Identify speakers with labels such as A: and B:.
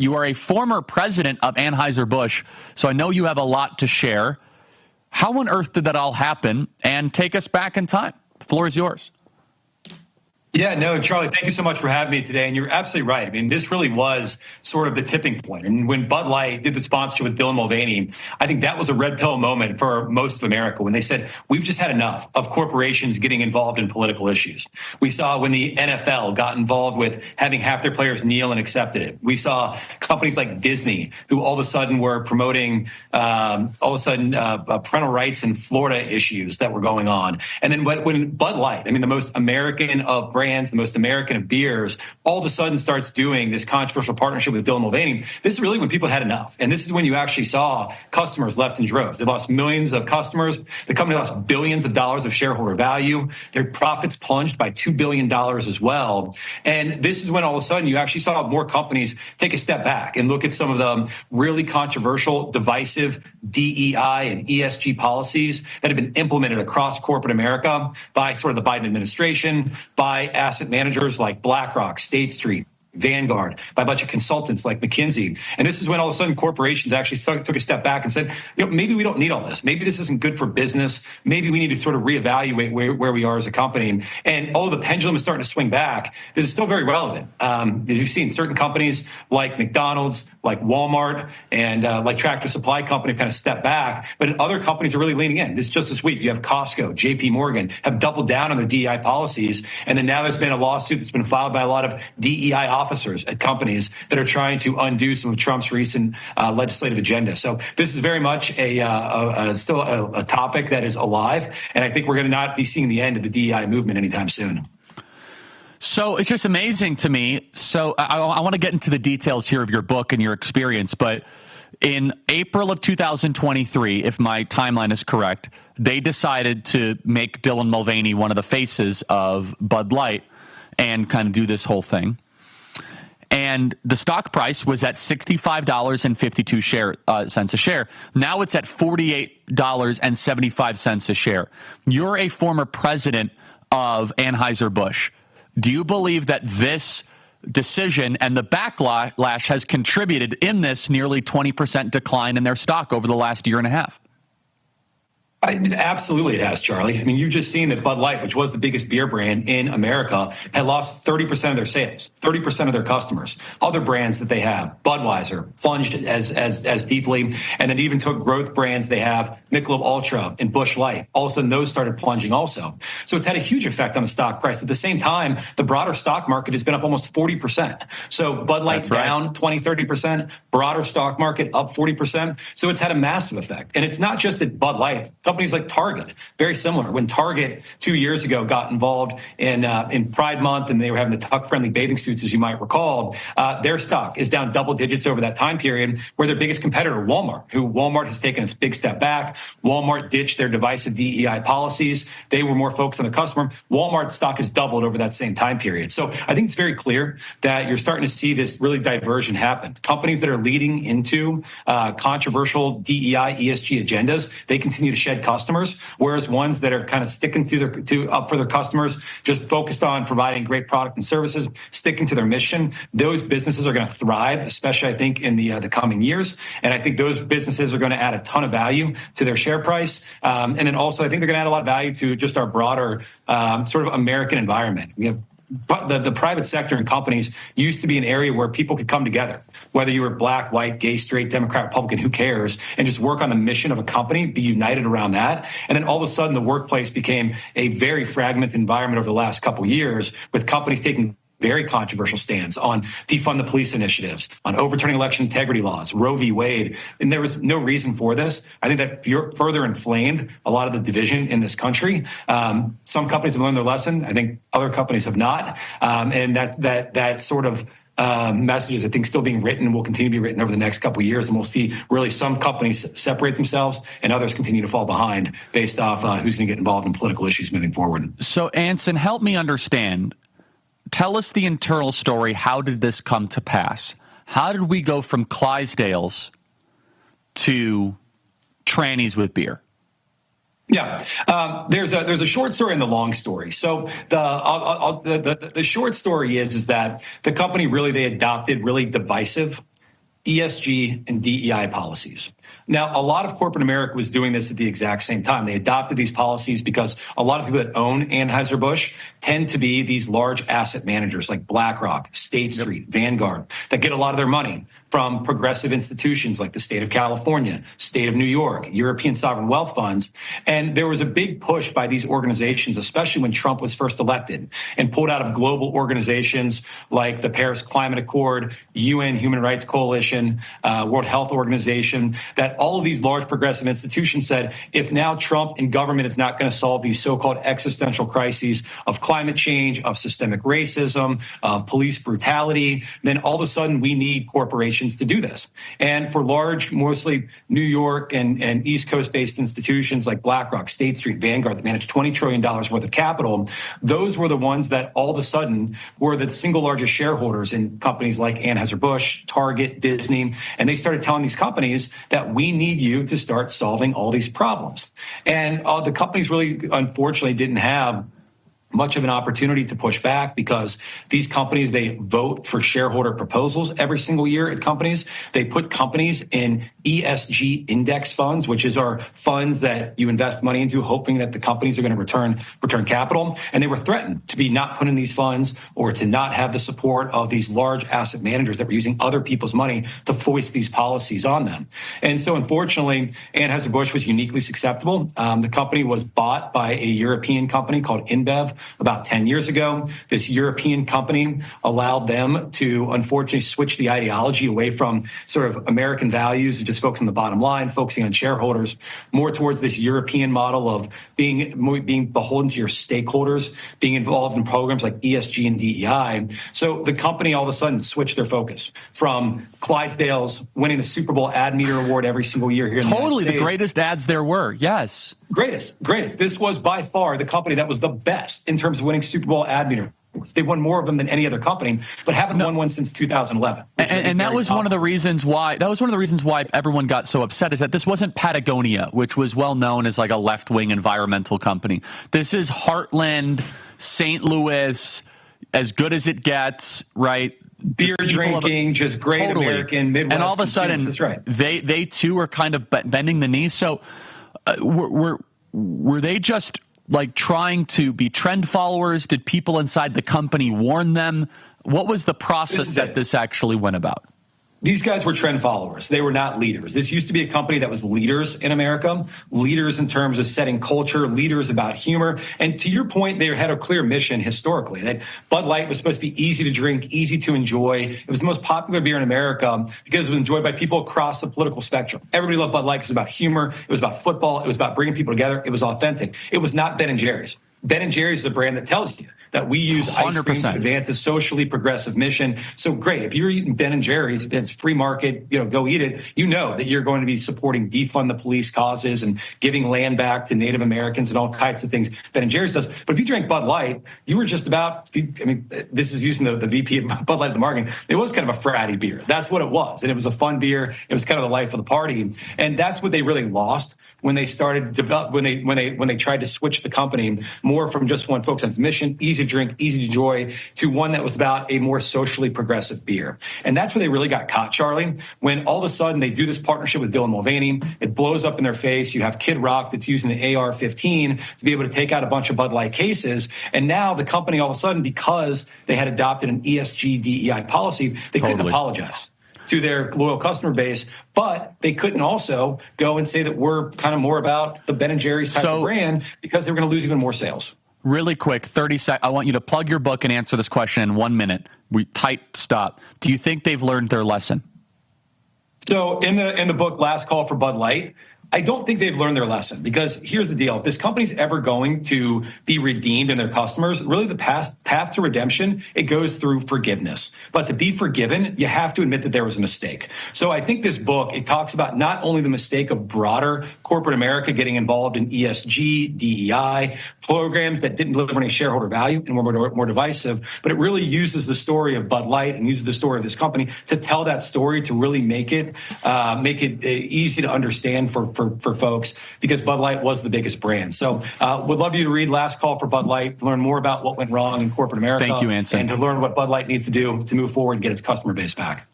A: You are a former president of Anheuser-Busch, so I know you have a lot to share. How on earth did that all happen? And take us back in time. The floor is yours.
B: Yeah, no, Charlie, thank you so much for having me today. And you're absolutely right. I mean, this really was sort of the tipping point. And when Bud Light did the sponsorship with Dylan Mulvaney, I think that was a red pill moment for most of America when they said, we've just had enough of corporations getting involved in political issues. We saw when the NFL got involved with having half their players kneel and accepted it. We saw companies like Disney, who all of a sudden were promoting parental rights and Florida issues that were going on. And then when Bud Light, I mean, the most American of brands, the most American of beers, all of a sudden starts doing this controversial partnership with Dylan Mulvaney. This is really when people had enough. And this is when you actually saw customers left in droves. They lost millions of customers. The company lost billions of dollars of shareholder value. Their profits plunged by $2 billion as well. And this is when all of a sudden you actually saw more companies take a step back and look at some of the really controversial, divisive DEI and ESG policies that have been implemented across corporate America by sort of the Biden administration, by asset managers like BlackRock, State Street, Vanguard, by a bunch of consultants like McKinsey. And this is when all of a sudden corporations actually took a step back and said, maybe we don't need all this. Maybe this isn't good for business. Maybe we need to sort of reevaluate where we are as a company. And although the pendulum is starting to swing back, this is still very relevant. As you've seen, certain companies like McDonald's, like Walmart, and like Tractor Supply Company kind of step back, but other companies are really leaning in. Just this week, you have Costco, JP Morgan have doubled down on their DEI policies. And then now there's been a lawsuit that's been filed by a lot of DEI officers at companies that are trying to undo some of Trump's recent legislative agenda. So this is very much still a topic that is alive. And I think we're going to not be seeing the end of the DEI movement anytime soon.
A: So it's just amazing to me. So I want to get into the details here of your book and your experience. But in April of 2023, if my timeline is correct, they decided to make Dylan Mulvaney one of the faces of Bud Light and kind of do this whole thing. And the stock price was at $65.52 cents a share. Now it's at $48.75 a share. You're a former president of Anheuser-Busch. Do you believe that this decision and the backlash has contributed in this nearly 20% decline in their stock over the last year and a half?
B: Absolutely it has, Charlie. I mean, you've just seen that Bud Light, which was the biggest beer brand in America, had lost 30% of their sales, 30% of their customers. Other brands that they have, Budweiser, plunged as deeply, and then even took growth brands they have, Michelob Ultra and Busch Light. All of a sudden, those started plunging also. So it's had a huge effect on the stock price. At the same time, the broader stock market has been up almost 40%. So Bud Light down 20, 30%, broader stock market up 40%. So it's had a massive effect. And it's not just at Bud Light. Companies like Target, very similar. When Target 2 years ago got involved in Pride Month and they were having the tuck-friendly bathing suits, as you might recall, their stock is down double digits over that time period, where their biggest competitor, Walmart has taken a big step back. Walmart ditched their divisive DEI policies. They were more focused on the customer. Walmart's stock has doubled over that same time period. So I think it's very clear that you're starting to see this really diversion happen. Companies that are leading into controversial DEI, ESG agendas, they continue to shed customers, whereas ones that are kind of sticking up for their customers, just focused on providing great product and services, sticking to their mission, those businesses are going to thrive, especially I think in the coming years. And I think those businesses are going to add a ton of value to their share price. And then also I think they're going to add a lot of value to just our broader sort of American environment. But the private sector and companies used to be an area where people could come together, whether you were black, white, gay, straight, Democrat, Republican, who cares, and just work on the mission of a company, be united around that. And then all of a sudden, the workplace became a very fragmented environment over the last couple of years, with companies taking very controversial stands on defund the police initiatives, on overturning election integrity laws, Roe v. Wade. And there was no reason for this. I think that further inflamed a lot of the division in this country. Some companies have learned their lesson. I think other companies have not. And that sort of messages, I think, still being written and will continue to be written over the next couple of years. And we'll see really some companies separate themselves and others continue to fall behind based off who's going to get involved in political issues moving forward.
A: So, Anson, help me understand. Tell us the internal story. How did this come to pass? How did we go from Clydesdales to trannies with beer?
B: Yeah, there's a short story and the long story. So the short story is that the company really, they adopted really divisive ESG and DEI policies. Now, a lot of corporate America was doing this at the exact same time. They adopted these policies because a lot of people that own Anheuser-Busch tend to be these large asset managers like BlackRock, State Street, Vanguard, that get a lot of their money from progressive institutions like the state of California, state of New York, European sovereign wealth funds. And there was a big push by these organizations, especially when Trump was first elected, and pulled out of global organizations like the Paris Climate Accord, UN Human Rights Coalition, World Health Organization, that all of these large progressive institutions said, if now Trump and government is not going to solve these so-called existential crises of climate change, of systemic racism, of police brutality, then all of a sudden we need corporations to do this. And for large, mostly New York and East Coast based institutions like BlackRock, State Street, Vanguard that manage $20 trillion worth of capital, those were the ones that all of a sudden were the single largest shareholders in companies like Anheuser-Busch, Target, Disney. And they started telling these companies that we need you to start solving all these problems. And the companies really, unfortunately, didn't have much of an opportunity to push back because these companies, they vote for shareholder proposals every single year at companies. They put companies in ESG index funds, which is our funds that you invest money into, hoping that the companies are going to return capital. And they were threatened to be not put in these funds or to not have the support of these large asset managers that were using other people's money to foist these policies on them. And so, unfortunately, Anheuser-Busch was uniquely susceptible. The company was bought by a European company called InBev about 10 years ago. This European company allowed them to unfortunately switch the ideology away from sort of American values and just focus on the bottom line, focusing on shareholders, more towards this European model of being beholden to your stakeholders, being involved in programs like ESG and DEI. So the company all of a sudden switched their focus from Clydesdale's winning the Super Bowl ad meter award every single year here in the United States.
A: Totally, the greatest ads there were, yes.
B: Greatest. This was by far the company that was the best in terms of winning Super Bowl ad meter awards. They won more of them than any other company, but haven't won one since 2011.
A: And that was one of the reasons why everyone got so upset, is that this wasn't Patagonia, which was well known as like a left-wing environmental company. This is Heartland, St. Louis, as good as it gets, right?
B: Beer drinking, just great
A: totally.
B: American Midwest.
A: And all of a sudden,
B: that's right.
A: they too are kind of bending the knee. So were they just like trying to be trend followers? Did people inside the company warn them? What was the process that this actually went about?
B: These guys were trend followers. They were not leaders. This used to be a company that was leaders in America, leaders in terms of setting culture, leaders about humor. And to your point, they had a clear mission historically that Bud Light was supposed to be easy to drink, easy to enjoy. It was the most popular beer in America because it was enjoyed by people across the political spectrum. Everybody loved Bud Light because it was about humor. It was about football. It was about bringing people together. It was authentic. It was not Ben & Jerry's. Ben & Jerry's is a brand that tells you that we use 100%. Ice cream to advance a socially progressive mission. So great. If you're eating Ben & Jerry's, it's free market, go eat it. You know that you're going to be supporting defund the police causes and giving land back to Native Americans and all kinds of things Ben & Jerry's does. But if you drank Bud Light, you were just about, this is using the VP of Bud Light at the marketing. It was kind of a fratty beer. That's what it was. And it was a fun beer. It was kind of the life of the party. And that's what they really lost when they started develop, when they tried to switch the company more from just one focus on its mission, easy to drink, easy to enjoy, to one that was about a more socially progressive beer. And that's where they really got caught, Charlie, when all of a sudden they do this partnership with Dylan Mulvaney. It blows up in their face. You have Kid Rock that's using the AR-15 to be able to take out a bunch of Bud Light cases. And now the company, all of a sudden, because they had adopted an ESG DEI policy, they couldn't apologize to their loyal customer base, but they couldn't also go and say that we're kind of more about the Ben & Jerry's type of brand because they were going to lose even more sales.
A: Really quick, 30 seconds. I want you to plug your book and answer this question in 1 minute. Tight stop. Do you think they've learned their lesson?
B: So in the book, Last Call for Bud Light, I don't think they've learned their lesson, because here's the deal. If this company's ever going to be redeemed in their customers, really the path to redemption, it goes through forgiveness. But to be forgiven, you have to admit that there was a mistake. So I think this book, it talks about not only the mistake of broader corporate America getting involved in ESG, DEI, programs that didn't deliver any shareholder value and were more divisive, but it really uses the story of Bud Light and uses the story of this company to tell that story, to really make it easy to understand for folks, because Bud Light was the biggest brand. So would love you to read Last Call for Bud Light, to learn more about what went wrong in corporate America.
A: Thank you, Anson.
B: And to learn what Bud Light needs to do to move forward and get its customer base back.